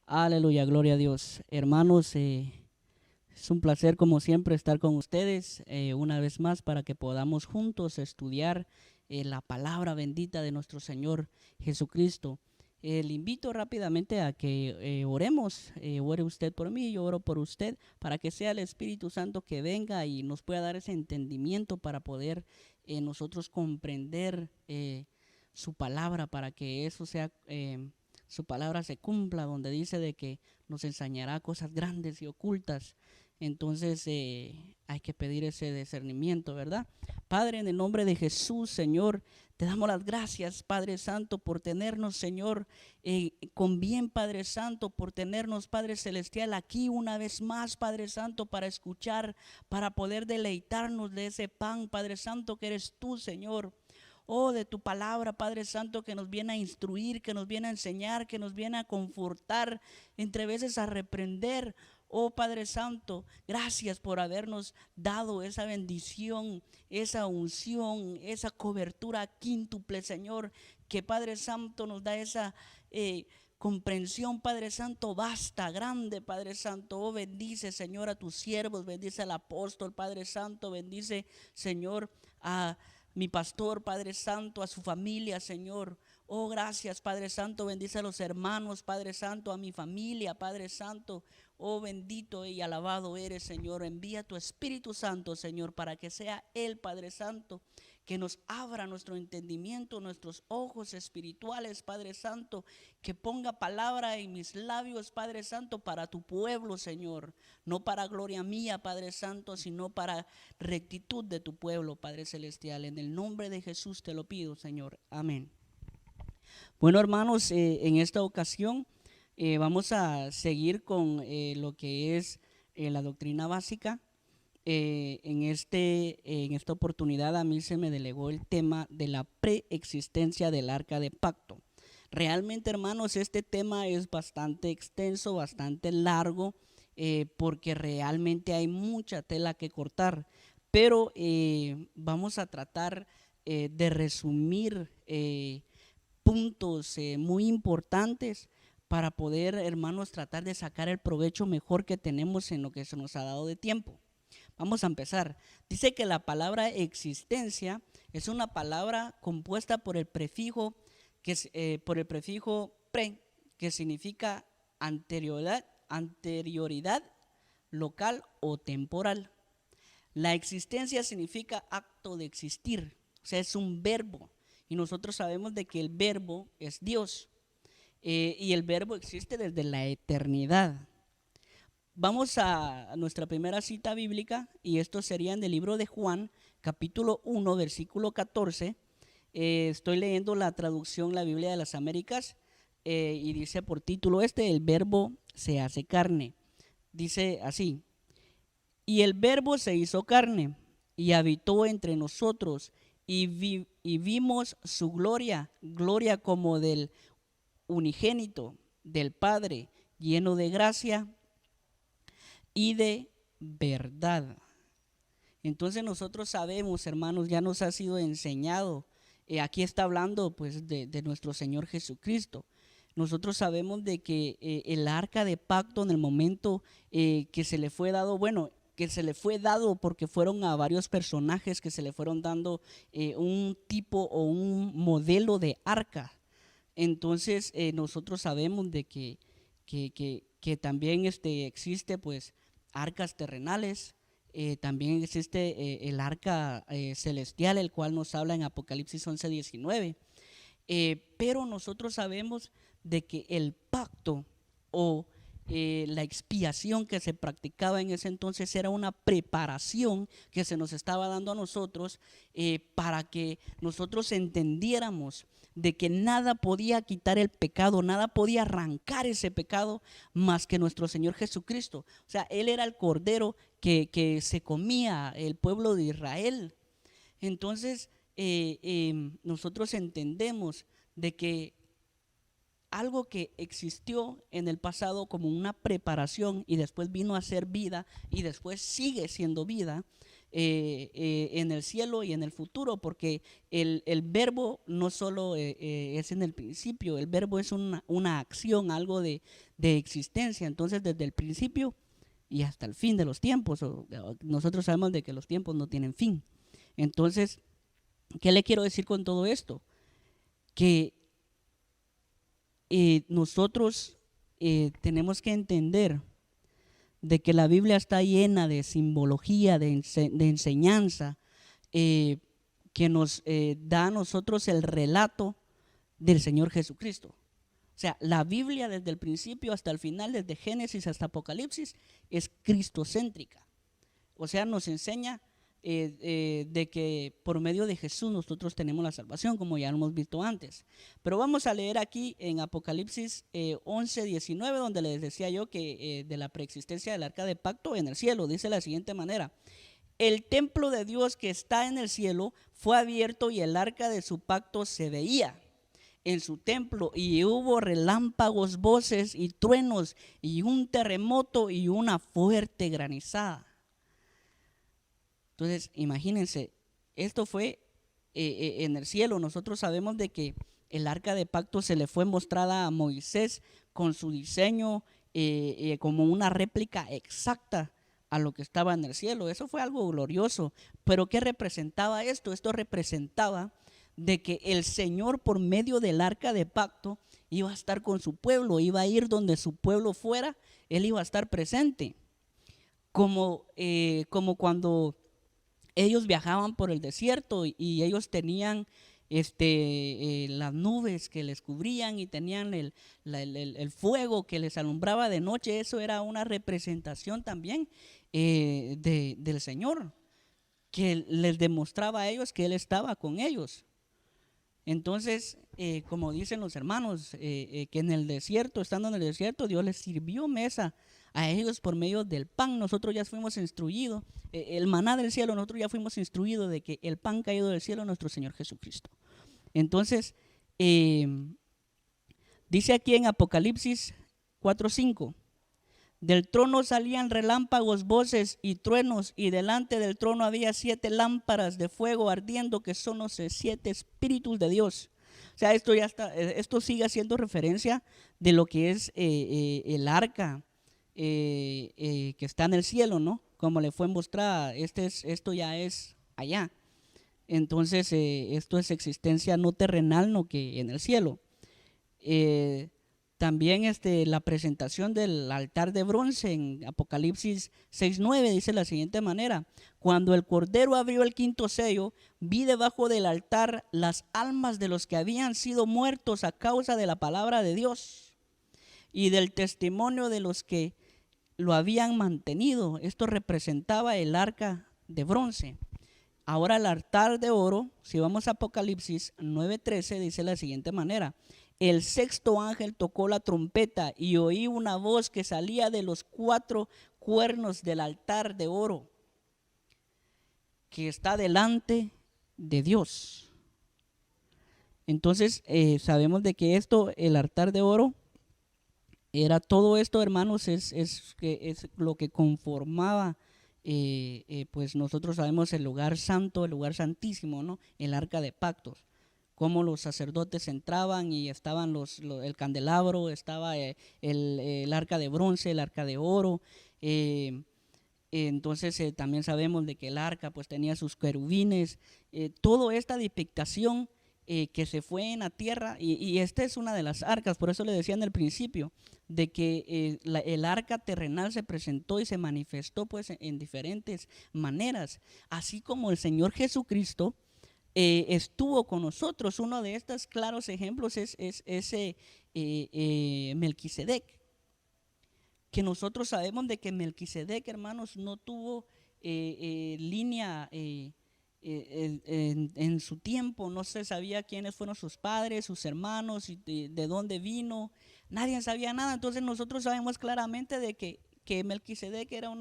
Aleluya, gloria a Dios. Hermanos, es un placer como siempre estar con ustedes una vez más para que podamos juntos estudiar la palabra bendita de nuestro Señor Jesucristo. Le invito rápidamente a que oremos, ore usted por mí, yo oro por usted, para que sea el Espíritu Santo que venga y nos pueda dar ese entendimiento para poder nosotros comprender su palabra, para que eso sea su palabra se cumpla, donde dice de que nos enseñará cosas grandes y ocultas. Entonces hay que pedir ese discernimiento, ¿verdad? Padre, en el nombre de Jesús, Señor, te damos las gracias, Padre Santo, por tenernos, Señor, con bien, Padre Santo, por tenernos, Padre Celestial, aquí una vez más, Padre Santo, para escuchar, para poder deleitarnos de ese pan, Padre Santo, que eres tú, Señor. Oh, de tu palabra, Padre Santo, que nos viene a instruir, que nos viene a enseñar, que nos viene a confortar, entre veces a reprender. Oh Padre Santo, gracias por habernos dado esa bendición, esa unción, esa cobertura quíntuple, Señor, que Padre Santo nos da esa comprensión, Padre Santo, basta, grande, Padre Santo. Oh, bendice, Señor, a tus siervos, bendice al apóstol, Padre Santo, bendice, Señor, a mi pastor, Padre Santo, a su familia, Señor. Oh, gracias, Padre Santo, bendice a los hermanos, Padre Santo, a mi familia, Padre Santo. Oh, bendito y alabado eres, Señor. Envía tu Espíritu Santo, Señor, para que sea Él, Padre Santo, que nos abra nuestro entendimiento, nuestros ojos espirituales, Padre Santo, que ponga palabra en mis labios, Padre Santo, para tu pueblo, Señor, no para gloria mía, Padre Santo, sino para rectitud de tu pueblo, Padre Celestial. En el nombre de Jesús te lo pido, Señor. Amén. Bueno, hermanos, en esta ocasión vamos a seguir con lo que es la doctrina básica. En esta oportunidad a mí se me delegó el tema de la preexistencia del arca de pacto. Realmente, hermanos, este tema es bastante extenso, bastante largo, porque realmente hay mucha tela que cortar, pero vamos a tratar de resumir puntos muy importantes para poder, hermanos, tratar de sacar el provecho mejor que tenemos en lo que se nos ha dado de tiempo. Vamos a empezar. Dice que la palabra existencia es una palabra compuesta por el prefijo pre, que significa anterioridad local o temporal. La existencia significa acto de existir, o sea, es un verbo. Y nosotros sabemos de que el verbo es Dios, y el verbo existe desde la eternidad. Vamos a nuestra primera cita bíblica, y esto sería en el libro de Juan, capítulo 1, versículo 14. Estoy leyendo la traducción, la Biblia de las Américas, y dice por título el verbo se hace carne. Dice así: y el verbo se hizo carne y habitó entre nosotros y vimos su gloria, gloria como del unigénito del Padre, lleno de gracia y de verdad. Entonces nosotros sabemos, hermanos, ya nos ha sido enseñado, aquí está hablando pues de nuestro Señor Jesucristo. Nosotros sabemos de que el arca de pacto, en el momento que se le fue dado, bueno, que se le fue dado porque fueron a varios personajes que se le fueron dando un tipo o un modelo de arca. Entonces nosotros sabemos de que también existe pues arcas terrenales, también existe el arca celestial, el cual nos habla en Apocalipsis 11:19. Pero nosotros sabemos de que el pacto o la expiación que se practicaba en ese entonces era una preparación que se nos estaba dando a nosotros, para que nosotros entendiéramos de que nada podía quitar el pecado, nada podía arrancar ese pecado más que nuestro Señor Jesucristo. O sea, Él era el cordero que se comía el pueblo de Israel. Entonces nosotros entendemos de que algo que existió en el pasado como una preparación y después vino a ser vida y después sigue siendo vida, en el cielo y en el futuro, porque el verbo no solo es en el principio, el verbo es una acción, algo de existencia. Entonces, desde el principio y hasta el fin de los tiempos, nosotros sabemos de que los tiempos no tienen fin. Entonces, ¿qué le quiero decir con todo esto? Que nosotros tenemos que entender de que la Biblia está llena de simbología, de enseñanza, que nos da a nosotros el relato del Señor Jesucristo. O sea, la Biblia desde el principio hasta el final, desde Génesis hasta Apocalipsis, es cristocéntrica. O sea, nos enseña de que por medio de Jesús nosotros tenemos la salvación, como ya lo hemos visto antes. Pero vamos a leer aquí en Apocalipsis 11, 19, donde les decía yo que de la preexistencia del arca de pacto en el cielo. Dice de la siguiente manera: el templo de Dios que está en el cielo fue abierto y el arca de su pacto se veía en su templo, y hubo relámpagos, voces y truenos y un terremoto y una fuerte granizada. Entonces, imagínense, esto fue en el cielo. Nosotros sabemos de que el arca de pacto se le fue mostrada a Moisés con su diseño como una réplica exacta a lo que estaba en el cielo. Eso fue algo glorioso. Pero ¿qué representaba esto? Esto representaba de que el Señor, por medio del arca de pacto, iba a estar con su pueblo, iba a ir donde su pueblo fuera, Él iba a estar presente. Como cuando ellos viajaban por el desierto y ellos tenían las nubes que les cubrían y tenían el fuego que les alumbraba de noche. Eso era una representación también del Señor, que les demostraba a ellos que Él estaba con ellos. Entonces, como dicen los hermanos, que en el desierto, estando en el desierto, Dios les sirvió mesa a ellos por medio del pan. Nosotros ya fuimos instruidos, el maná del cielo, nosotros ya fuimos instruidos de que el pan caído del cielo es nuestro Señor Jesucristo. Entonces, dice aquí en Apocalipsis 4:5: del trono salían relámpagos, voces y truenos, y delante del trono había 7 lámparas de fuego ardiendo, que son los 7 espíritus de Dios. O sea, esto sigue haciendo referencia de lo que es el arca que está en el cielo, ¿no? Como le fue mostrada, esto ya es allá. Entonces, esto es existencia no terrenal, no que en el cielo. También la presentación del altar de bronce en Apocalipsis 6:9 dice de la siguiente manera: cuando el Cordero abrió el 5.º sello, vi debajo del altar las almas de los que habían sido muertos a causa de la palabra de Dios y del testimonio de los que lo habían mantenido. Esto representaba el arca de bronce. Ahora el altar de oro, si vamos a Apocalipsis 9:13, dice de la siguiente manera: el 6.º ángel tocó la trompeta y oí una voz que salía de los 4 cuernos del altar de oro que está delante de Dios. Entonces sabemos de que el altar de oro, era todo esto, hermanos, es lo que conformaba, pues nosotros sabemos el lugar santo, el lugar santísimo, ¿no? El arca de pactos. Cómo los sacerdotes entraban y estaban el candelabro, estaba el arca de bronce, el arca de oro. Entonces también sabemos de que el arca pues tenía sus querubines. Toda esta depictación que se fue en la tierra, y esta es una de las arcas. Por eso le decía en el principio de que el arca terrenal se presentó y se manifestó pues en diferentes maneras, así como el Señor Jesucristo estuvo con nosotros. Uno de estos claros ejemplos es ese Melquisedec, que nosotros sabemos de que Melquisedec, hermanos, no tuvo línea en su tiempo. No se sabía quiénes fueron sus padres, sus hermanos, y de dónde vino. Nadie sabía nada. Entonces nosotros sabemos claramente de que Melquisedec era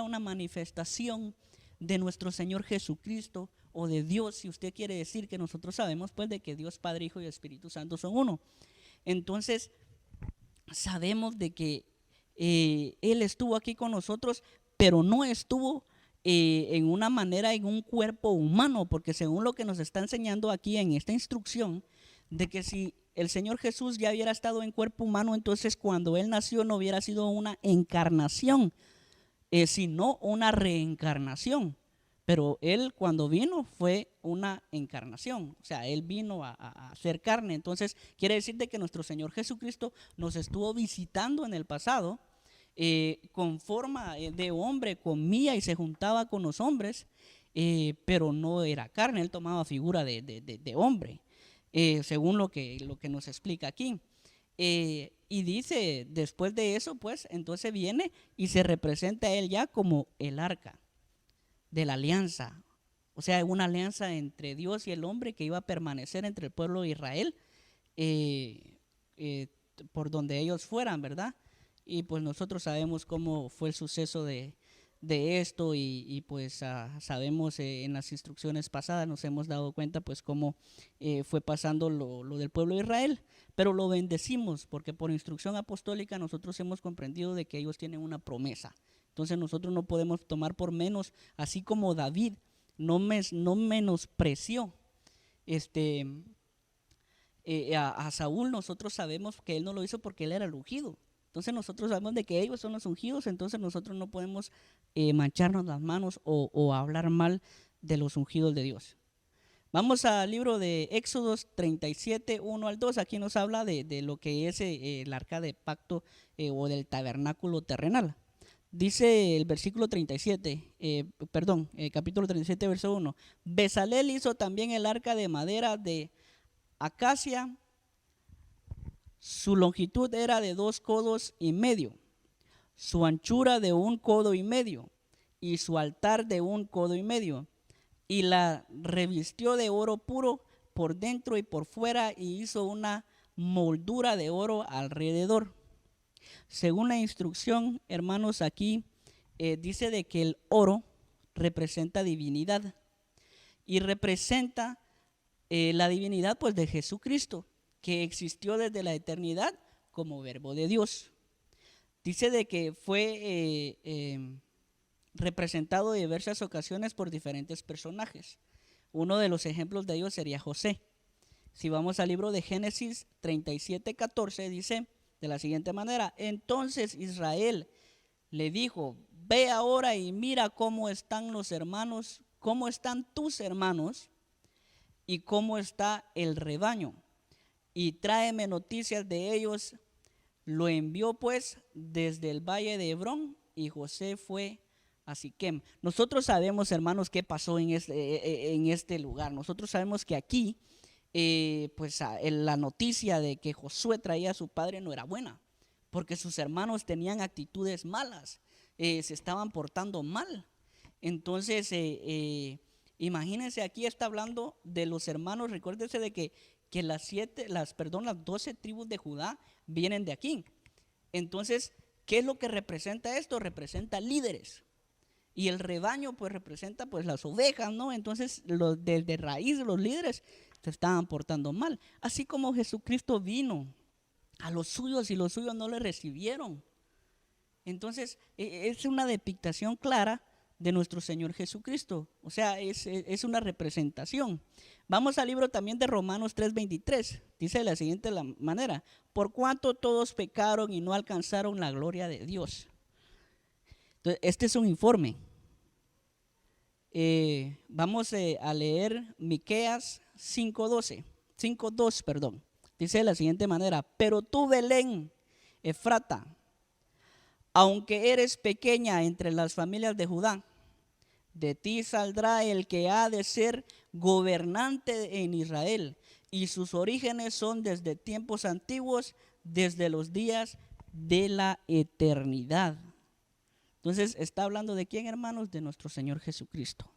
una manifestación de nuestro Señor Jesucristo, o de Dios, si usted quiere decir, que nosotros sabemos pues de que Dios Padre, Hijo y Espíritu Santo son uno. Entonces sabemos de que Él estuvo aquí con nosotros, pero no estuvo en una manera, en un cuerpo humano, porque según lo que nos está enseñando aquí en esta instrucción, de que si el Señor Jesús ya hubiera estado en cuerpo humano, entonces cuando Él nació no hubiera sido una encarnación, sino una reencarnación. Pero Él cuando vino fue una encarnación, o sea, Él vino a ser carne. Entonces quiere decir de que nuestro Señor Jesucristo nos estuvo visitando en el pasado, con forma de hombre, comía y se juntaba con los hombres, pero no era carne, Él tomaba figura de hombre, según lo que nos explica aquí. Y dice, después de eso, pues, entonces viene y se representa a Él ya como el arca de la alianza, o sea, una alianza entre Dios y el hombre que iba a permanecer entre el pueblo de Israel, por donde ellos fueran, ¿verdad? Y pues nosotros sabemos cómo fue el suceso de esto, y pues sabemos, en las instrucciones pasadas nos hemos dado cuenta pues cómo fue pasando lo del pueblo de Israel, pero lo bendecimos porque por instrucción apostólica nosotros hemos comprendido de que ellos tienen una promesa. Entonces nosotros no podemos tomar por menos, así como David no menospreció a Saúl. Nosotros sabemos que él no lo hizo porque él era el ungido. Entonces nosotros sabemos de que ellos son los ungidos, entonces nosotros no podemos mancharnos las manos o hablar mal de los ungidos de Dios. Vamos al libro de Éxodos 37, 1 al 2. Aquí nos habla de lo que es el arca de pacto, o del tabernáculo terrenal. Dice el versículo 37, capítulo 37, verso 1. Bezalel hizo también el arca de madera de acacia. Su longitud era de 2 codos y medio, su anchura de 1 codo y medio, y su altar de 1 codo y medio. Y la revistió de oro puro por dentro y por fuera, y hizo una moldura de oro alrededor. Según la instrucción, hermanos, aquí dice de que el oro representa divinidad, y representa la divinidad pues de Jesucristo, que existió desde la eternidad como verbo de Dios. Dice de que fue representado en diversas ocasiones por diferentes personajes. Uno de los ejemplos de ellos sería José. Si vamos al libro de Génesis 37, 14, dice de la siguiente manera: entonces Israel le dijo, ve ahora y mira cómo están los hermanos, cómo están tus hermanos y cómo está el rebaño, y tráeme noticias de ellos. Lo envió pues desde el valle de Hebrón, y José fue a Siquem. Nosotros sabemos, hermanos, qué pasó en este lugar. Nosotros sabemos que aquí la noticia de que Josué traía a su padre no era buena, porque sus hermanos tenían actitudes malas, se estaban portando mal. Entonces imagínense, aquí está hablando de los hermanos. Recuérdese de que las 12 tribus de Judá vienen de aquí. Entonces, ¿qué es lo que representa esto? Representa líderes, y el rebaño pues representa pues las ovejas, ¿no? Entonces desde raíz los líderes se estaban portando mal, así como Jesucristo vino a los suyos y los suyos no le recibieron. Entonces es una depictación clara de nuestro Señor Jesucristo, o sea, es una representación. Vamos al libro también de Romanos 3:23, dice de la siguiente manera: por cuanto todos pecaron y no alcanzaron la gloria de Dios. Entonces, este es un informe. Vamos a leer Miqueas 5:2, perdón. Dice de la siguiente manera: pero tú, Belén, Efrata, aunque eres pequeña entre las familias de Judá, de ti saldrá el que ha de ser gobernante en Israel, y sus orígenes son desde tiempos antiguos, desde los días de la eternidad. Entonces está hablando de quién, hermanos, de nuestro Señor Jesucristo.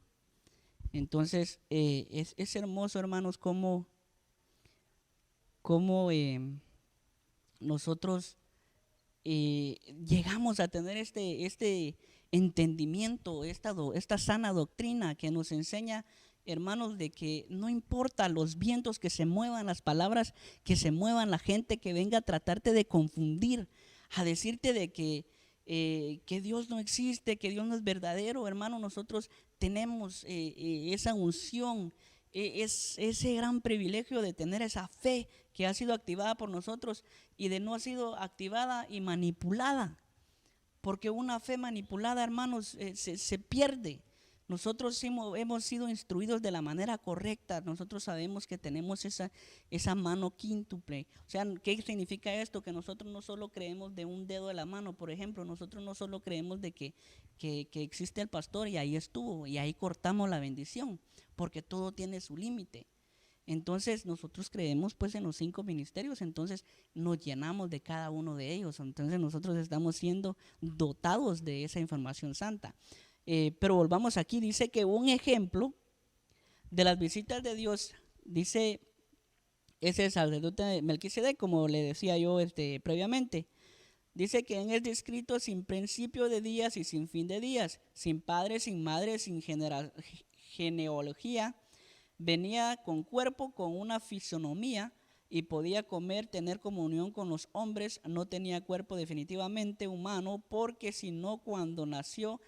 Entonces es hermoso, hermanos, cómo nosotros llegamos a tener este entendimiento, esta sana doctrina que nos enseña, hermanos, de que no importa los vientos que se muevan, las palabras que se muevan, la gente que venga a tratarte de confundir, a decirte de que que Dios no existe, que Dios no es verdadero, hermano, nosotros tenemos esa unción, es ese gran privilegio de tener esa fe que ha sido activada por nosotros y de no ha sido activada y manipulada, porque una fe manipulada, hermanos, se pierde. Nosotros hemos sido instruidos de la manera correcta. Nosotros sabemos que tenemos esa mano quíntuple. O sea, ¿qué significa esto? Que nosotros no solo creemos de un dedo de la mano, por ejemplo. Nosotros no solo creemos de que existe el pastor y ahí estuvo, y ahí cortamos la bendición, porque todo tiene su límite. Entonces nosotros creemos pues en los 5 ministerios, entonces nos llenamos de cada uno de ellos, entonces nosotros estamos siendo dotados de esa información santa. Pero volvamos aquí, dice que un ejemplo de las visitas de Dios, dice ese sacerdote Melquisedec, como le decía yo previamente, dice que en es descrito sin principio de días y sin fin de días, sin padre, sin madre, sin genealogía. Venía con cuerpo, con una fisonomía y podía comer, tener comunión con los hombres. No tenía cuerpo definitivamente humano, porque si no, cuando nació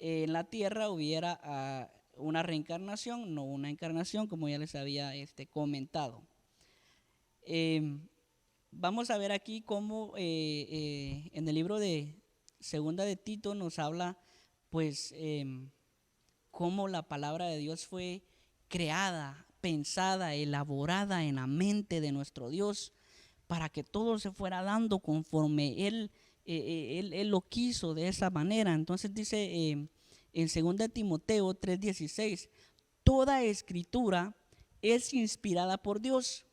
en la tierra hubiera una reencarnación, no una encarnación, como ya les había comentado. Vamos a ver aquí cómo en el libro de Segunda de Tito nos habla pues cómo la palabra de Dios fue creada, pensada, elaborada en la mente de nuestro Dios para que todo se fuera dando conforme Él lo quiso de esa manera. Entonces dice en 2 Timoteo 3:16, toda escritura es inspirada por Dios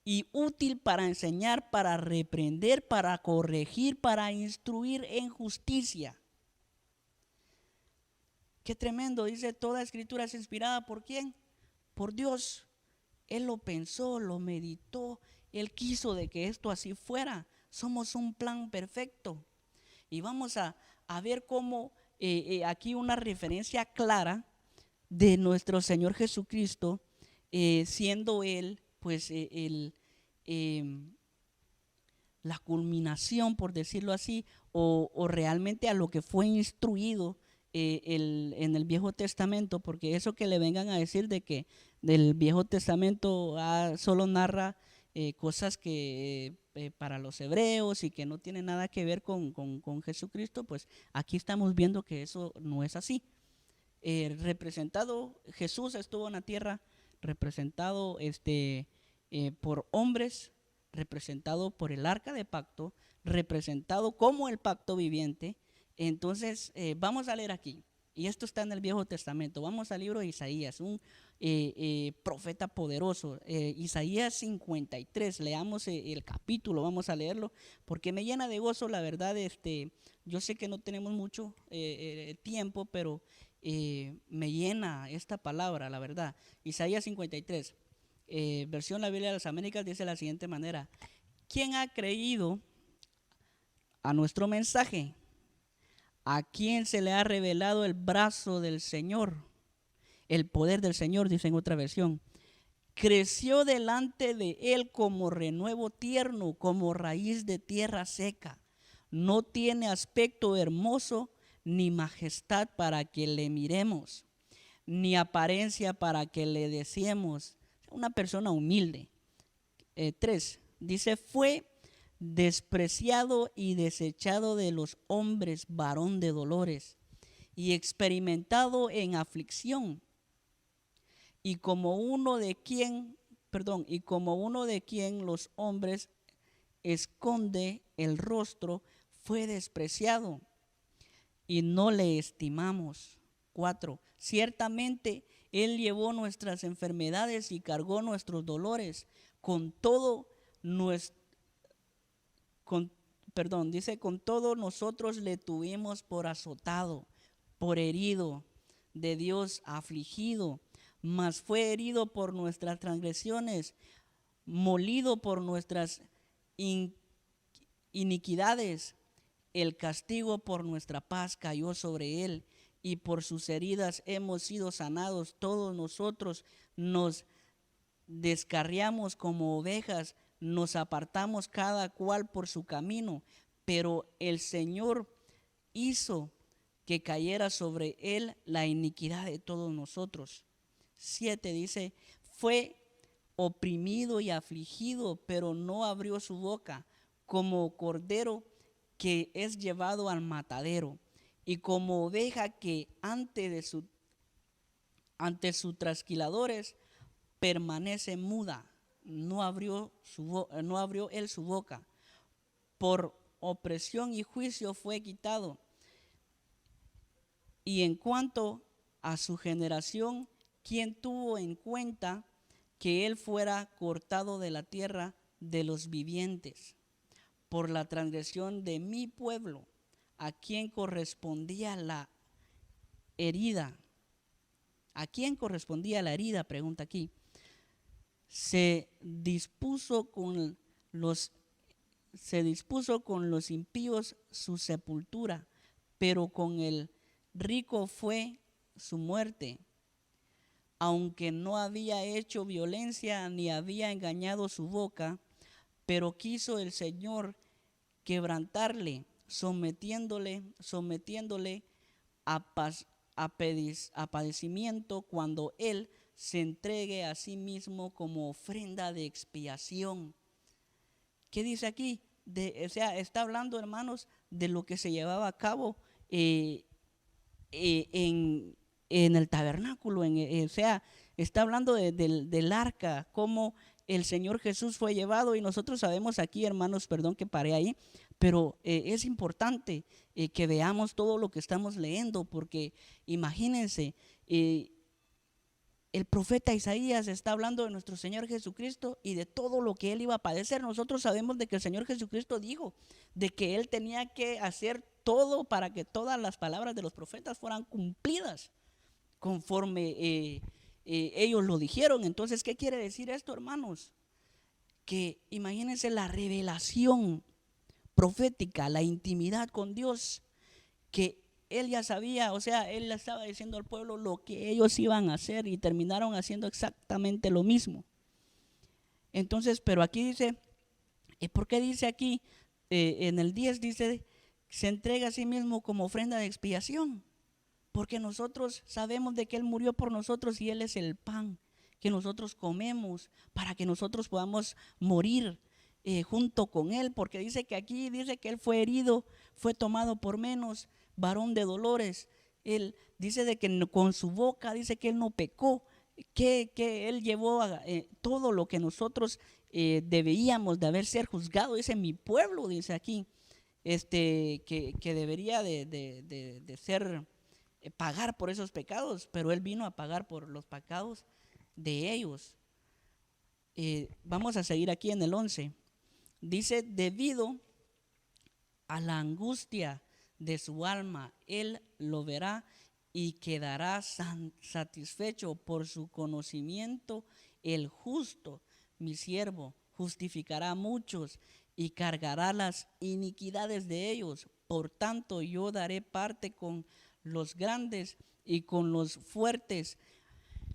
y útil para enseñar, para reprender, para corregir, para instruir en justicia. Qué tremendo, dice, toda escritura es inspirada ¿por quién? Por Dios. Él lo pensó, lo meditó, Él quiso de que esto así fuera. Somos un plan perfecto. Y vamos a ver cómo aquí una referencia clara de nuestro Señor Jesucristo, siendo Él pues la culminación, por decirlo así, o realmente a lo que fue instruido en el Viejo Testamento, porque eso que le vengan a decir de que del Viejo Testamento solo narra cosas que para los hebreos y que no tiene nada que ver con Jesucristo, pues aquí estamos viendo que eso no es así. Representado, Jesús estuvo en la tierra representado por hombres, representado por el arca de pacto, representado como el pacto viviente. Entonces vamos a leer aquí, y esto está en el Viejo Testamento. Vamos al libro de Isaías, un profeta poderoso, Isaías 53. Leamos el capítulo, vamos a leerlo porque me llena de gozo, la verdad. Yo sé que no tenemos mucho tiempo, pero me llena esta palabra, la verdad. Isaías 53, versión la Biblia de las Américas, dice de la siguiente manera: ¿quién ha creído a nuestro mensaje? ¿A quién se le ha revelado el brazo del Señor? El poder del Señor, dice en otra versión. Creció delante de él como renuevo tierno, como raíz de tierra seca. No tiene aspecto hermoso, ni majestad para que le miremos, ni apariencia para que le deseemos. Una persona humilde. 3, dice, fue despreciado y desechado de los hombres, varón de dolores, y experimentado en aflicción, y como uno de quien los hombres esconde el rostro, fue despreciado y no le estimamos. 4, ciertamente Él llevó nuestras enfermedades y cargó nuestros dolores, con todo nosotros le tuvimos por azotado, por herido de Dios, afligido, mas fue herido por nuestras transgresiones, molido por nuestras iniquidades. El castigo por nuestra paz cayó sobre él, y por sus heridas hemos sido sanados. Todos nosotros nos descarriamos como ovejas, nos apartamos cada cual por su camino, pero el Señor hizo que cayera sobre él la iniquidad de todos nosotros. 7 dice, fue oprimido y afligido, pero no abrió su boca, como cordero que es llevado al matadero, y como oveja que ante sus trasquiladores permanece muda. No abrió él su boca. Por opresión y juicio fue quitado. Y en cuanto a su generación, ¿quién tuvo en cuenta que él fuera cortado de la tierra de los vivientes? Por la transgresión de mi pueblo, ¿a quién correspondía la herida? ¿A quién correspondía la herida? Pregunta aquí. Se dispuso con los impíos su sepultura, pero con el rico fue su muerte. Aunque no había hecho violencia ni había engañado su boca, pero quiso el Señor quebrantarle, sometiéndole a padecimiento cuando él se entregue a sí mismo como ofrenda de expiación. ¿Qué dice aquí? Está hablando, hermanos, de lo que se llevaba a cabo en el tabernáculo, está hablando del arca, cómo el Señor Jesús fue llevado, y nosotros sabemos aquí, hermanos, perdón que paré ahí, pero es importante que veamos todo lo que estamos leyendo, porque imagínense, el profeta Isaías está hablando de nuestro Señor Jesucristo y de todo lo que Él iba a padecer. Nosotros sabemos de que el Señor Jesucristo dijo de que Él tenía que hacer todo para que todas las palabras de los profetas fueran cumplidas conforme ellos lo dijeron. Entonces, ¿qué quiere decir esto, hermanos? Que imagínense la revelación profética, la intimidad con Dios, que él ya sabía, él le estaba diciendo al pueblo lo que ellos iban a hacer y terminaron haciendo exactamente lo mismo. Entonces, pero aquí dice, ¿por qué dice aquí? En el 10 dice, se entrega a sí mismo como ofrenda de expiación, porque nosotros sabemos de que Él murió por nosotros y Él es el pan que nosotros comemos para que nosotros podamos morir junto con Él, porque dice que aquí dice que Él fue herido, fue tomado por menos, varón de dolores. Él dice de que con su boca dice que Él no pecó, que Él llevó todo lo que nosotros debíamos de haber ser juzgado. Dice mi pueblo, dice aquí, que debería de ser pagar por esos pecados, pero Él vino a pagar por los pecados de ellos. Vamos a seguir aquí en el 11. Dice, debido a la angustia de su alma, Él lo verá y quedará satisfecho por su conocimiento. El justo, mi siervo, justificará a muchos y cargará las iniquidades de ellos. Por tanto, yo daré parte con los grandes y con los fuertes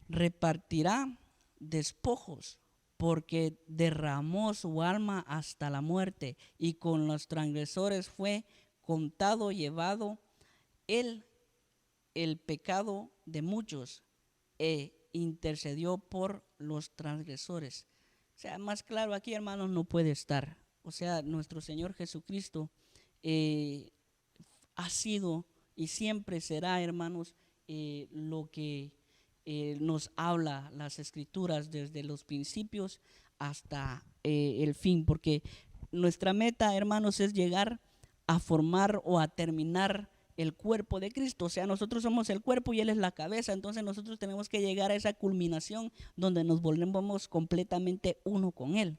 repartirá despojos, porque derramó su alma hasta la muerte, y con los transgresores fue contado, llevado él el pecado de muchos, e intercedió por los transgresores. O sea, más claro aquí, hermanos, no puede estar. O sea, nuestro Señor Jesucristo ha sido y siempre será, hermanos, lo que nos habla las escrituras desde los principios hasta el fin, porque nuestra meta, hermanos, es llegar a formar o a terminar el cuerpo de Cristo. O sea, nosotros somos el cuerpo y Él es la cabeza, entonces nosotros tenemos que llegar a esa culminación donde nos volvemos completamente uno con Él.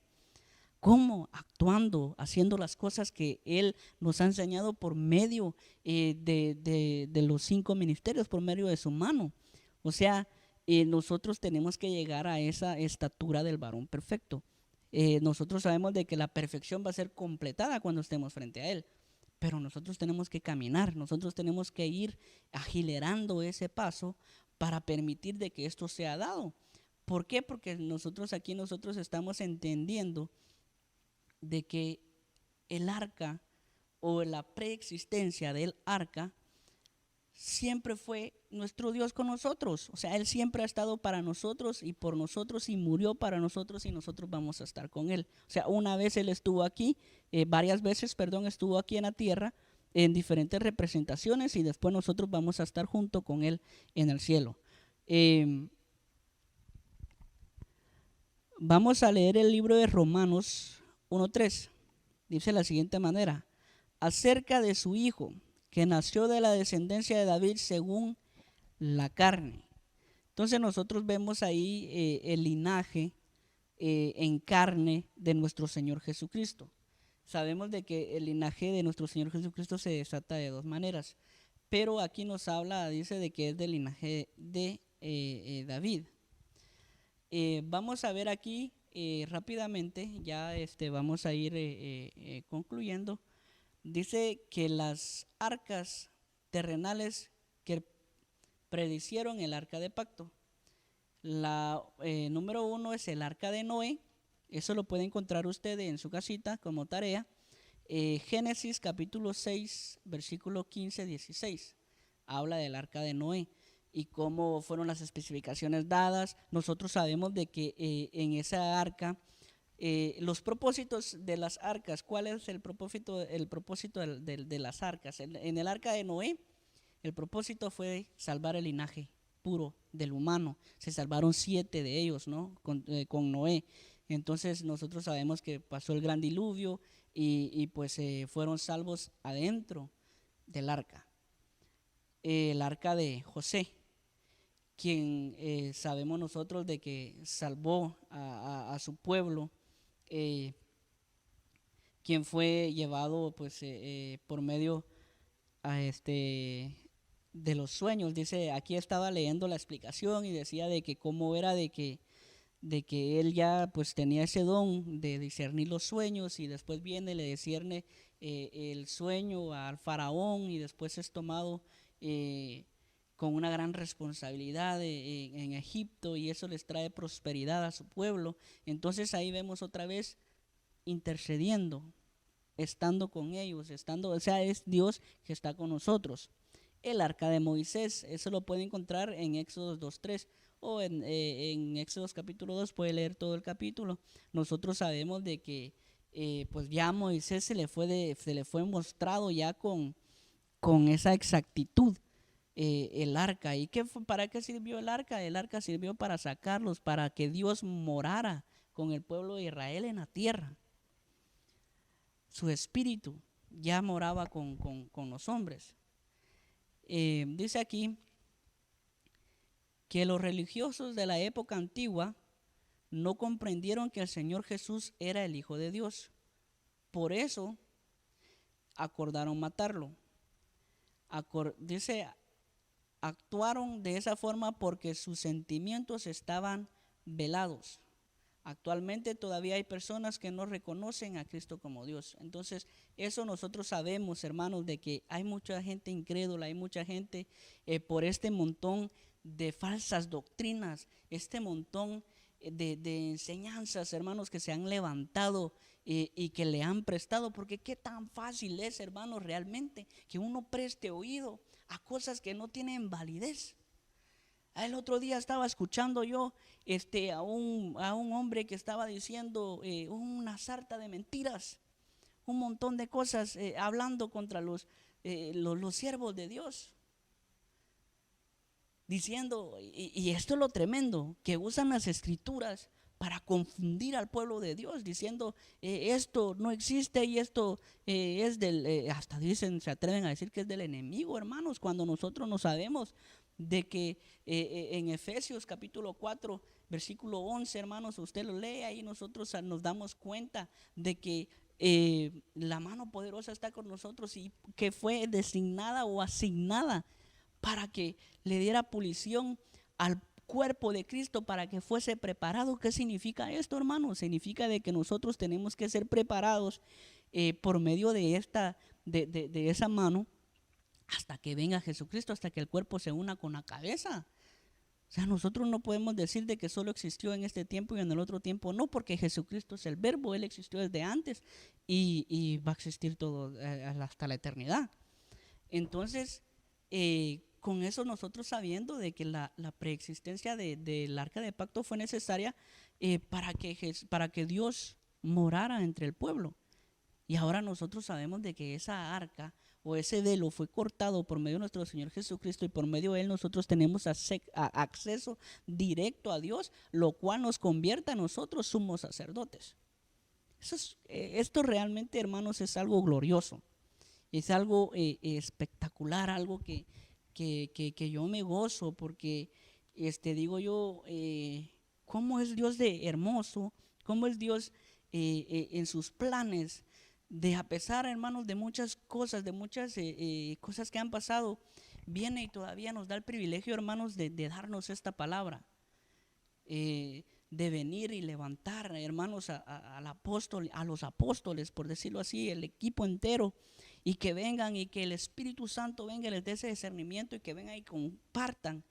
¿Cómo? Actuando, haciendo las cosas que Él nos ha enseñado por medio de los 5 ministerios, por medio de su mano. O sea, nosotros tenemos que llegar a esa estatura del varón perfecto. Nosotros sabemos de que la perfección va a ser completada cuando estemos frente a Él, pero nosotros tenemos que caminar, nosotros tenemos que ir acelerando ese paso para permitir de que esto sea dado. ¿Por qué? Porque nosotros estamos entendiendo de que el arca o la preexistencia del arca, siempre fue nuestro Dios con nosotros. O sea, Él siempre ha estado para nosotros y por nosotros y murió para nosotros y nosotros vamos a estar con Él. O sea, una vez Él estuvo aquí, varias veces, perdón, estuvo aquí en la tierra en diferentes representaciones y después nosotros vamos a estar junto con Él en el cielo. Vamos a leer el libro de Romanos 1:3. Dice de la siguiente manera: acerca de su hijo, que nació de la descendencia de David según la carne. Entonces nosotros vemos ahí el linaje en carne de nuestro Señor Jesucristo. Sabemos de que el linaje de nuestro Señor Jesucristo se desata de dos maneras, pero aquí nos habla, dice de que es del linaje de David. Vamos a ver aquí rápidamente, ya vamos a ir concluyendo. Dice que las arcas terrenales que predicieron el arca de pacto. La número 1 es el arca de Noé. Eso lo puede encontrar usted en su casita como tarea. Génesis capítulo 6, versículo 15-16. Habla del arca de Noé y cómo fueron las especificaciones dadas. Nosotros sabemos de que en esa arca, los propósitos de las arcas, ¿cuál es el propósito de las arcas? En el arca de Noé, el propósito fue salvar el linaje puro del humano. Se salvaron 7 de ellos, ¿no? Con Noé. Entonces nosotros sabemos que pasó el gran diluvio y pues fueron salvos adentro del arca. El arca de José, quien sabemos nosotros de que salvó a su pueblo, quien fue llevado pues por medio a de los sueños. Dice, aquí estaba leyendo la explicación y decía de que cómo era de que él ya pues tenía ese don de discernir los sueños y después viene, le discierne el sueño al faraón y después es tomado con una gran responsabilidad en Egipto y eso les trae prosperidad a su pueblo. Entonces ahí vemos otra vez intercediendo, estando con ellos, o sea, es Dios que está con nosotros. El arca de Moisés, eso lo puede encontrar en Éxodo 2:3 o en Éxodo capítulo 2, puede leer todo el capítulo. Nosotros sabemos de que pues ya a Moisés se le fue mostrado ya con esa exactitud el arca. ¿Y para qué sirvió el arca? El arca sirvió para sacarlos, para que Dios morara con el pueblo de Israel en la tierra. Su espíritu ya moraba con los hombres. Dice aquí que los religiosos de la época antigua no comprendieron que el Señor Jesús era el Hijo de Dios. Por eso acordaron matarlo. Dice, actuaron de esa forma porque sus sentimientos estaban velados. Actualmente todavía hay personas que no reconocen a Cristo como Dios. Entonces, eso nosotros sabemos, hermanos, de que hay mucha gente incrédula, hay mucha gente por este montón de falsas doctrinas, este montón de enseñanzas, hermanos, que se han levantado y que le han prestado, porque qué tan fácil es, hermanos, realmente que uno preste oído a cosas que no tienen validez. El otro día estaba escuchando yo a un hombre que estaba diciendo una sarta de mentiras, un montón de cosas, hablando contra los siervos de Dios, diciendo, y esto es lo tremendo, que usan las escrituras para confundir al pueblo de Dios, diciendo esto no existe y esto es hasta dicen, se atreven a decir que es del enemigo, hermanos, cuando nosotros no sabemos de que en Efesios capítulo 4 versículo 11, hermanos, usted lo lee ahí, nosotros nos damos cuenta de que la mano poderosa está con nosotros y que fue designada o asignada para que le diera pulición al cuerpo de Cristo, para que fuese preparado. ¿Qué significa esto, hermanos? Significa de que nosotros tenemos que ser preparados por medio de esa mano hasta que venga Jesucristo, hasta que el cuerpo se una con la cabeza. O sea, nosotros no podemos decir de que solo existió en este tiempo y en el otro tiempo no, porque Jesucristo es el verbo, Él existió desde antes y va a existir todo hasta la eternidad. Entonces, con eso nosotros sabiendo de que la preexistencia del arca de pacto fue necesaria para que Dios morara entre el pueblo. Y ahora nosotros sabemos de que esa arca o ese velo fue cortado por medio de nuestro Señor Jesucristo y por medio de Él nosotros tenemos acceso directo a Dios, lo cual nos convierte a nosotros sumos sacerdotes. Esto realmente, hermanos, es algo glorioso, es algo espectacular, algo que yo me gozo porque digo yo, cómo es Dios de hermoso, cómo es Dios en sus planes. A pesar, hermanos, de muchas cosas, cosas que han pasado, viene y todavía nos da el privilegio, hermanos, de darnos esta palabra, de venir y levantar, hermanos, al apóstol, a los apóstoles, por decirlo así, el equipo entero, y que vengan y que el Espíritu Santo venga y les dé ese discernimiento y que vengan y compartan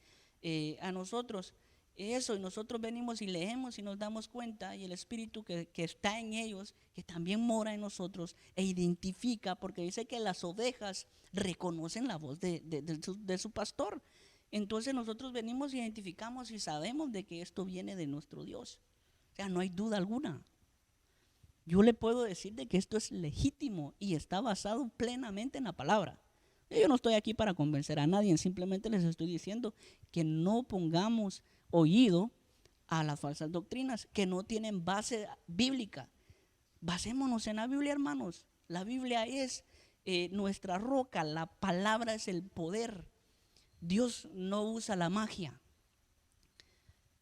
a nosotros eso, y nosotros venimos y leemos y nos damos cuenta, y el Espíritu que está en ellos, que también mora en nosotros e identifica, porque dice que las ovejas reconocen la voz de su pastor. Entonces nosotros venimos, identificamos y sabemos de que esto viene de nuestro Dios. O sea, no hay duda alguna. Yo le puedo decir de que esto es legítimo y está basado plenamente en la palabra. Yo no estoy aquí para convencer a nadie, simplemente les estoy diciendo que no pongamos oído a las falsas doctrinas que no tienen base bíblica. Basémonos en la Biblia, hermanos. La Biblia es nuestra roca, la palabra es el poder. Dios no usa la magia.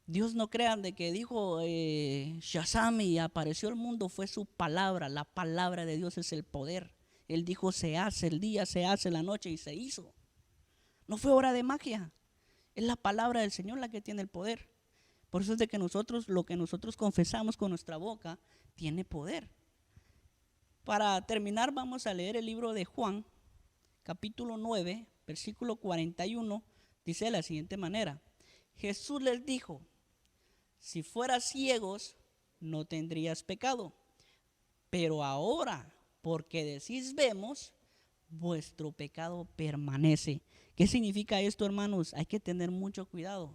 Dios, no crean de que dijo Shazam y apareció el mundo, fue su palabra. La palabra de Dios es el poder. Él dijo se hace el día, se hace la noche y se hizo. No fue obra de magia. Es la palabra del Señor la que tiene el poder. Por eso es de que nosotros, lo que nosotros confesamos con nuestra boca, tiene poder. Para terminar, vamos a leer el libro de Juan, capítulo 9, versículo 41, dice de la siguiente manera: Jesús les dijo, si fueras ciegos, no tendrías pecado, pero ahora, porque decís vemos, vuestro pecado permanece. ¿Qué significa esto, hermanos? Hay que tener mucho cuidado,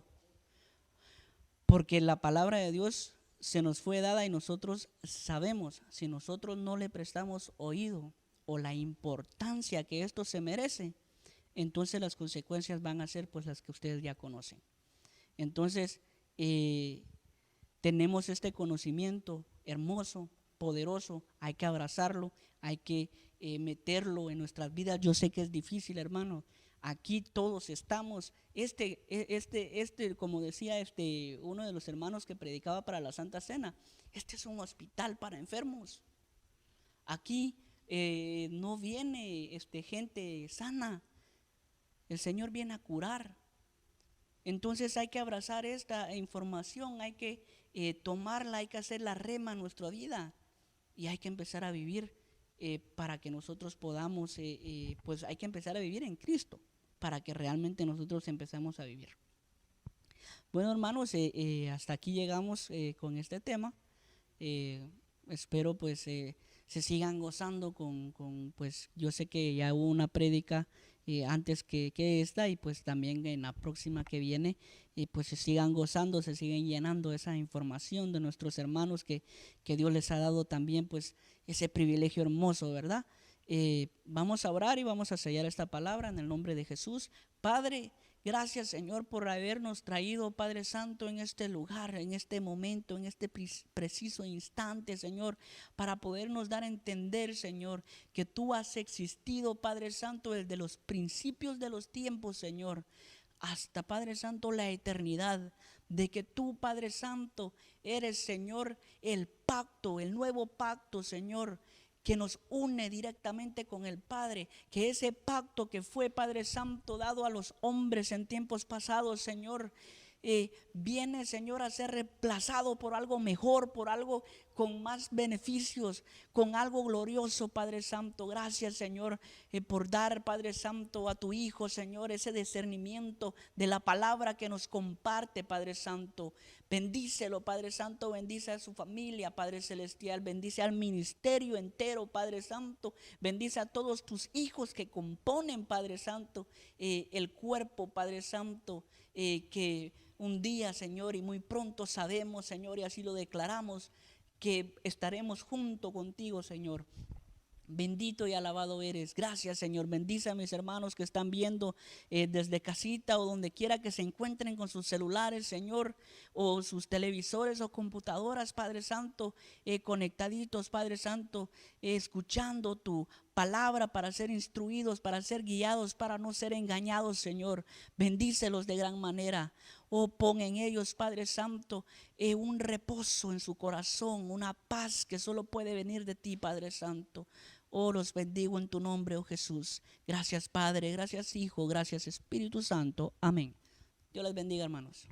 porque la palabra de Dios se nos fue dada y nosotros sabemos, si nosotros no le prestamos oído o la importancia que esto se merece, entonces las consecuencias van a ser pues las que ustedes ya conocen. Entonces tenemos este conocimiento hermoso, poderoso, hay que abrazarlo, hay que meterlo en nuestras vidas. Yo sé que es difícil, hermano. Aquí todos estamos, como decía uno de los hermanos que predicaba para la Santa Cena, este es un hospital para enfermos. Aquí no viene gente sana, el Señor viene a curar. Entonces hay que abrazar esta información, hay que tomarla, hay que hacerla rema en nuestra vida y hay que empezar a vivir para que nosotros podamos, pues hay que empezar a vivir en Cristo, para que realmente nosotros empecemos a vivir. Bueno, hermanos, hasta aquí llegamos con este tema. Espero pues se sigan gozando pues yo sé que ya hubo una prédica antes que esta, y pues también en la próxima que viene, pues se sigan gozando, se siguen llenando esa información de nuestros hermanos que Dios les ha dado también pues ese privilegio hermoso, ¿verdad? Vamos a orar y vamos a sellar esta palabra en el nombre de Jesús. Padre, gracias, Señor, por habernos traído, Padre Santo, en este lugar, en este momento, en este preciso instante, Señor, para podernos dar a entender, Señor, que tú has existido, Padre Santo, desde los principios de los tiempos, Señor, hasta, Padre Santo, la eternidad, de que tú, Padre Santo, eres, Señor, el pacto, el nuevo pacto, Señor, que nos une directamente con el Padre, que ese pacto que fue, Padre Santo, dado a los hombres en tiempos pasados, Señor, viene, Señor, a ser reemplazado por algo mejor, por algo con más beneficios, con algo glorioso, Padre Santo. Gracias, Señor, por dar, Padre Santo, a tu Hijo, Señor, ese discernimiento de la palabra que nos comparte, Padre Santo. Bendícelo, Padre Santo, bendice a su familia, Padre Celestial, bendice al ministerio entero, Padre Santo, bendice a todos tus hijos que componen, Padre Santo, el cuerpo, Padre Santo, que un día, Señor, y muy pronto sabemos, Señor, y así lo declaramos, que estaremos junto contigo, Señor. Bendito y alabado eres. Gracias, Señor. Bendice a mis hermanos que están viendo desde casita o donde quiera que se encuentren con sus celulares, Señor, o sus televisores o computadoras, Padre Santo, conectaditos, Padre Santo, escuchando tu palabra para ser instruidos, para ser guiados, para no ser engañados, Señor. Bendícelos de gran manera. Oh, pon en ellos, Padre Santo, un reposo en su corazón, una paz que solo puede venir de ti, Padre Santo. Oh, los bendigo en tu nombre, oh Jesús. Gracias, Padre, gracias, Hijo, gracias, Espíritu Santo. Amén. Dios les bendiga, hermanos.